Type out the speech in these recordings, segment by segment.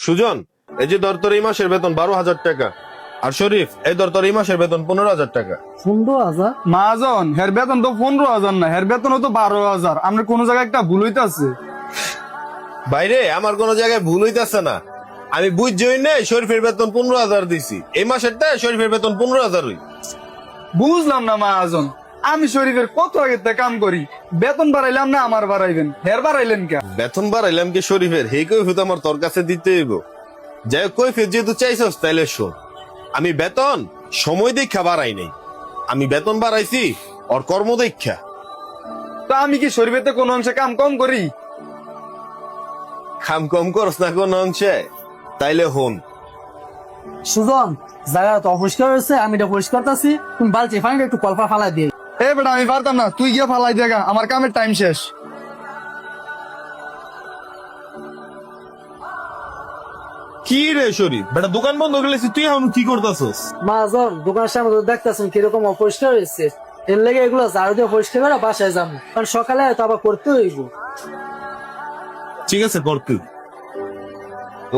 সুজন, এই যে ধর তোর এই মাসের বেতন 12,000 টাকা। আর শরীফ, এই ধর তোর এই মাসের বেতন 15,000 টাকা। 15,000? মাজন হের বেতন তো 15,000 না, হের বেতন তো 12,000। আপনার কোন জায়গায় একটা ভুল হইতাছে। বাইরে আমার কোন জায়গায় ভুল হইতাছে না। আমি বুঝছই না শরীফের বেতন 15,000 দিছি। এই মাসেরটা শরীফের বেতন 15,000। বুঝলাম না মাজন, আমি শরীফের কত আগে থেকে কাম করি, বেতন বাড়াইলাম না আমার বাড়াইবেন, হের বাড়াইলেন কে? বেতন বাড়াইলাম কি শরীফের? হে কৈফিয়ত আমার তোর কাছে দিতে হইব। যাই হোক, কৈফিয়ত যেহেতু চাইছস তাইলে শোন, আমি বেতন সময় দীক্ষা বাড়াই নাই, আমি বেতন বাড়াইছি ওর কর্ম দীক্ষা। তো আমি কি শরীফেতে কোন অংশে কাম কম করি? খাম কম করস না কোন অংশে? তাইলে হন, সুজন, জায়গাটা তো অপরিষ্কার হয়েছে, আমি এটা পরিষ্কার করতেছি, তুমি বালতি পানিটা একটু কলপা ফালাই দিয়ে। এ বেটা আমি পারতাম না, তুই গিয়ে ফালাই দেখা, আমার কামের টাইম শেষ। কি রে শরীফ, বেটা দোকান বন্ধ করে তুই এখন কি করতেছস? মাজন, দোকানের সামনে তো দেখতেছেন কিরকম অপরিষ্কার হয়েছে, এর লেগে এগুলো ঝাড়ু দিয়ে পরিষ্কার করে বাসায় যাবো, কারণ সকালে তো আবার করতে হইব। ঠিক আছে, করতে।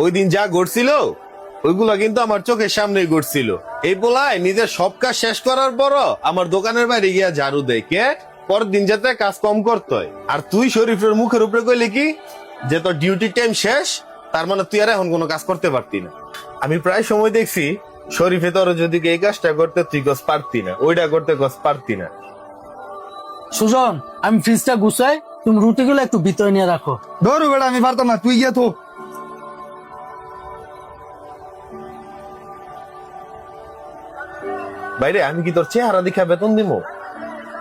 ওই দিন যা ঘটছিল ওইগুলা কিন্তু আমার চোখের সামনেই ঘটছিল। এই পোলায় নিজের সব কাজ শেষ করার পরও আমার দোকানের বাইরে গিয়া ঝাড়ু দেয় কে? পরের দিন যাতে কাজ কম করতে হয়। আর তুই শরীফের মুখের উপরে কইলি কি যে তোর ডিউটি টাইম শেষ, তার মানে তুই আর এখন কোনো কাজ করতে পারতি না। আমি প্রায় সময় দেখছি শরীফে তোর যদি এই কাজটা করতে তুই গছ পারতি না, ওইটা করতে গছ পারতি না। সুজন, আমি ফ্রিজটা গুছাই, তুমি রুটিগুলো একটু ভিতরে নিয়ে রাখো। ধরু বেটা আমি পারতাম না, তুই গিয়ে তো। বাইরে আমি কি তোর চেহারা দেখা বেতন দিব?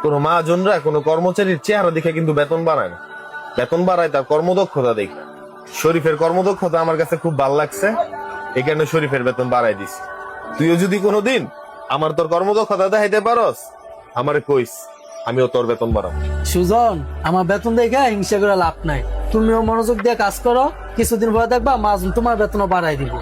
কোন মহাজনরা কোন কর্মচারীর চেহারা দেখে কিন্তু বেতন বাড়ায় না, বেতন বাড়ায় তার কর্মদক্ষতা দেখে। শরীফের কর্মদক্ষতা আমার কাছে খুব ভালো লাগছে, এই কারণে শরীফের বেতন বাড়াই দিস। তুইও যদি কোনোদিন আমার তোর কর্মদক্ষতা দেখাইতে পারস, আমারে কইস, আমিও তোর বেতন বাড়াবো। সুজন, আমার বেতন দেখে হিংসা করে লাভ নাই, তুমিও মনোযোগ দিয়ে কাজ করো, কিছুদিন পরে দেখবা মাজন তোমার বেতনও বাড়াই দিব।